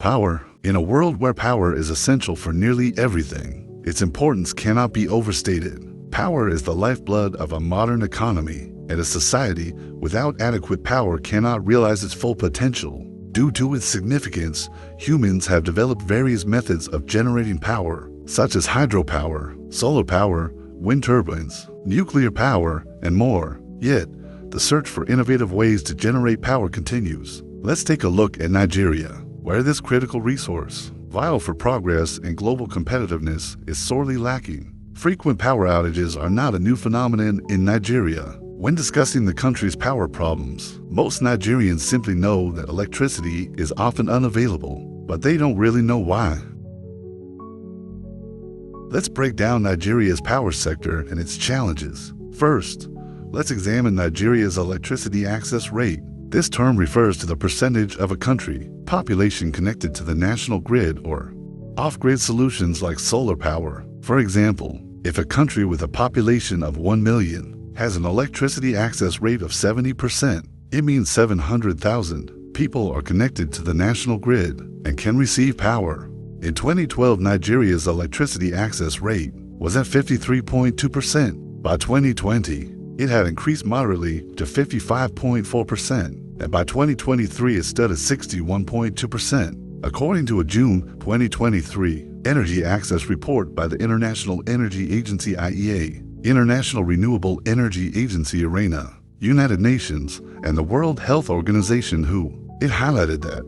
Power. In a world where power is essential for nearly everything, its importance cannot be overstated. Power is the lifeblood of a modern economy, and a society without adequate power cannot realize its full potential. Due to its significance, humans have developed various methods of generating power, such as hydropower, solar power, wind turbines, nuclear power, and more. Yet, the search for innovative ways to generate power continues. Let's take a look at Nigeria, where this critical resource, vital for progress and global competitiveness, is sorely lacking. Frequent power outages are not a new phenomenon in Nigeria. When discussing the country's power problems, most Nigerians simply know that electricity is often unavailable, but they don't really know why. Let's break down Nigeria's power sector and its challenges. First, let's examine Nigeria's electricity access rate. This term refers to the percentage of a country population connected to the national grid or off-grid solutions like solar power. For example, if a country with a population of 1 million has an electricity access rate of 70%, it means 700,000 people are connected to the national grid and can receive power. In 2012, Nigeria's electricity access rate was at 53.2%. By 2020, it had increased moderately to 55.4%, and by 2023 it stood at 61.2%. According to a June 2023 Energy Access Report by the International Energy Agency IEA, International Renewable Energy Agency IRENA, United Nations, and the World Health Organization WHO, it highlighted that,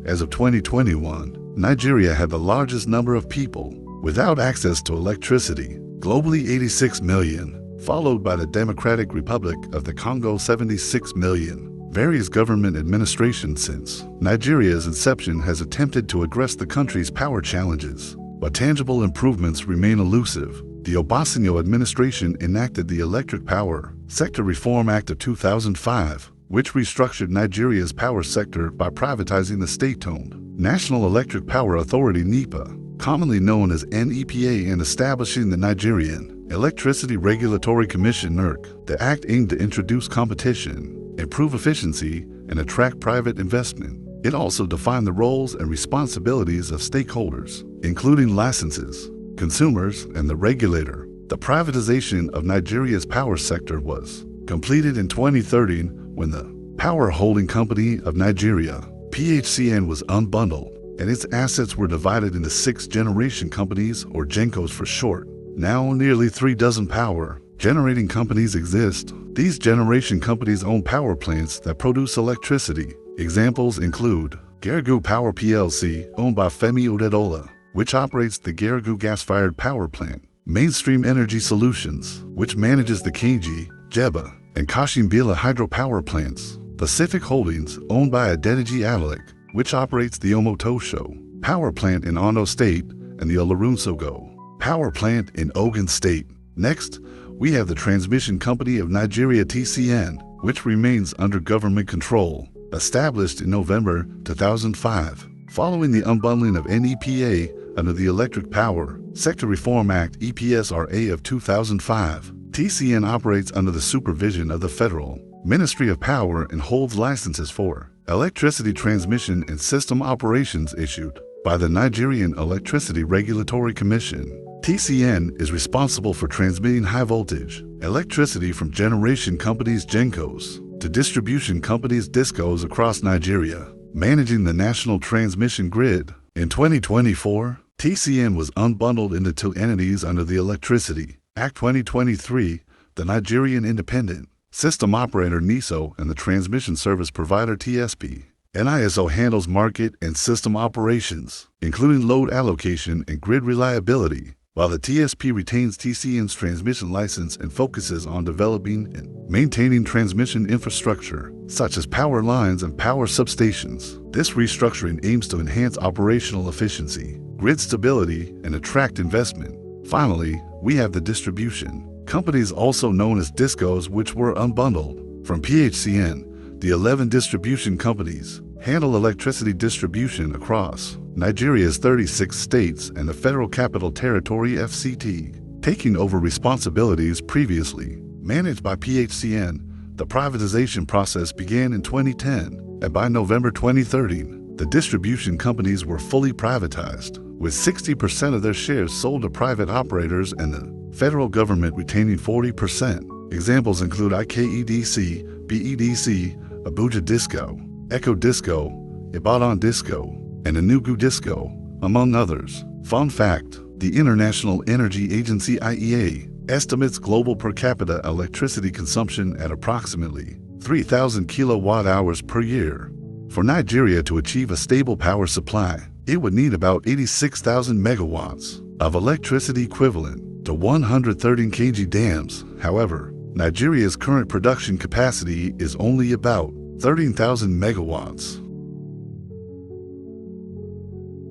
as of 2021, Nigeria had the largest number of people without access to electricity, globally 86 million, followed by the Democratic Republic of the Congo 76 million. Various government administrations since Nigeria's inception has attempted to address the country's power challenges, but tangible improvements remain elusive. The Obasanjo administration enacted the Electric Power Sector Reform Act of 2005, which restructured Nigeria's power sector by privatizing the state-owned National Electric Power Authority (NEPA), commonly known as NEPA, and establishing the Nigerian Electricity Regulatory Commission (NERC). The act aimed to introduce competition, improve efficiency, and attract private investment. It also defined the roles and responsibilities of stakeholders, including licenses, consumers, and the regulator. The privatization of Nigeria's power sector was completed in 2013 when the Power Holding Company of Nigeria, PHCN, was unbundled, and its assets were divided into 6 generation companies, or GENCOs for short. Now nearly 3 dozen power generating companies exist. These generation companies own power plants that produce electricity. Examples include Gergu Power PLC, owned by Femi Otedola, which operates the Gergu gas-fired power plant; Mainstream Energy Solutions, which manages the Kenji, Jeba, and Kashimbila hydropower plants; Pacific Holdings, owned by Adeniji Adalik, which operates the Omotosho power plant in Ondo State and the Olorunsogo power plant in Ogun State. Next, we have the Transmission Company of Nigeria (TCN), which remains under government control. Established in November 2005, following the unbundling of NEPA under the Electric Power Sector Reform Act (EPSRA) of 2005, TCN operates under the supervision of the Federal Ministry of Power and holds licenses for electricity transmission and system operations issued by the Nigerian Electricity Regulatory Commission. TCN is responsible for transmitting high-voltage electricity from generation companies GENCOs to distribution companies DISCOs across Nigeria, managing the national transmission grid. In 2024, TCN was unbundled into 2 entities under the Electricity Act 2023, the Nigerian Independent System Operator (NISO) and the Transmission Service Provider (TSP). NISO handles market and system operations, including load allocation and grid reliability, while the TSP retains TCN's transmission license and focuses on developing and maintaining transmission infrastructure, such as power lines and power substations. This restructuring aims to enhance operational efficiency, grid stability, and attract investment. Finally, we have the distribution companies, also known as DISCOs, which were unbundled from PHCN. The 11 distribution companies handle electricity distribution across Nigeria's 36 states and the Federal Capital Territory (FCT), taking over responsibilities previously managed by PHCN. The privatization process began in 2010, and by November 2013, The distribution companies were fully privatized, with 60% of their shares sold to private operators and the federal government retaining 40%. Examples include IKEDC, BEDC, Abuja Disco, Echo Disco, Ibadan Disco, and Enugu Disco, among others. Fun fact, the International Energy Agency IEA estimates global per capita electricity consumption at approximately 3,000 kilowatt-hours per year. For Nigeria to achieve a stable power supply, it would need about 86,000 megawatts of electricity equivalent to 113 kg dams. However, Nigeria's current production capacity is only about 13,000 megawatts.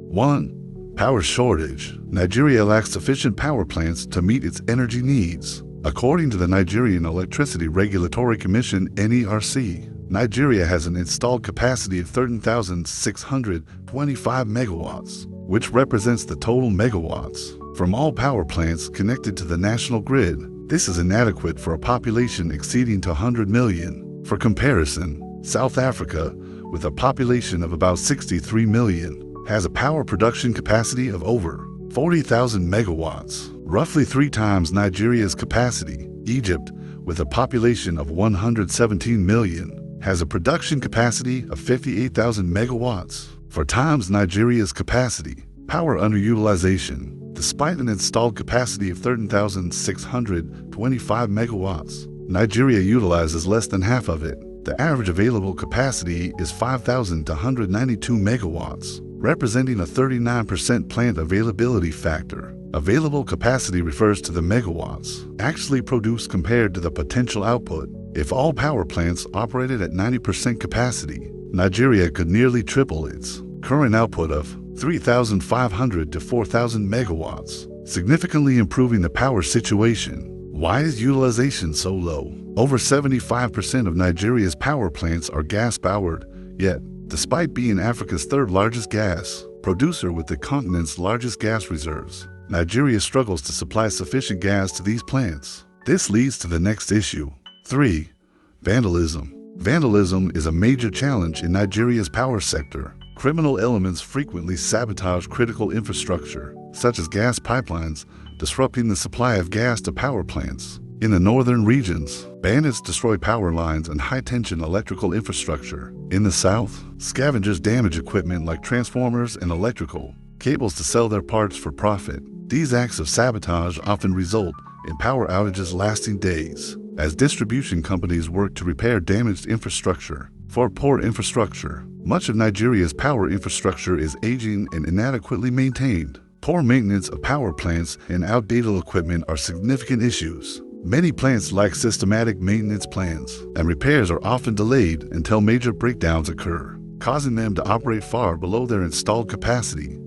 1. Power shortage. Nigeria lacks sufficient power plants to meet its energy needs. According to the Nigerian Electricity Regulatory Commission (NERC), Nigeria has an installed capacity of 13,625 megawatts, which represents the total megawatts from all power plants connected to the national grid. This is inadequate for a population exceeding to 100 million. For comparison, South Africa, with a population of about 63 million, has a power production capacity of over 40,000 megawatts, roughly 3 times Nigeria's capacity. Egypt, with a population of 117 million, has a production capacity of 58,000 megawatts, 4 times Nigeria's capacity. Power underutilization. Despite an installed capacity of 13,625 megawatts, Nigeria utilizes less than half of it. The average available capacity is 5,192 megawatts, representing a 39% plant availability factor. Available capacity refers to the megawatts actually produced compared to the potential output. If all power plants operated at 90% capacity, Nigeria could nearly triple its current output of 3,500 to 4,000 megawatts, significantly improving the power situation. Why is utilization so low? Over 75% of Nigeria's power plants are gas-powered, yet, despite being Africa's 3rd largest gas producer with the continent's largest gas reserves, Nigeria struggles to supply sufficient gas to these plants. This leads to the next issue. 3. Vandalism. Vandalism is a major challenge in Nigeria's power sector. Criminal elements frequently sabotage critical infrastructure, such as gas pipelines, disrupting the supply of gas to power plants. In the northern regions, bandits destroy power lines and high-tension electrical infrastructure. In the south, scavengers damage equipment like transformers and electrical cables to sell their parts for profit. These acts of sabotage often result in power outages lasting days, as distribution companies work to repair damaged infrastructure. For poor infrastructure, much of Nigeria's power infrastructure is aging and inadequately maintained. Poor maintenance of power plants and outdated equipment are significant issues. Many plants lack systematic maintenance plans, and repairs are often delayed until major breakdowns occur, causing them to operate far below their installed capacity.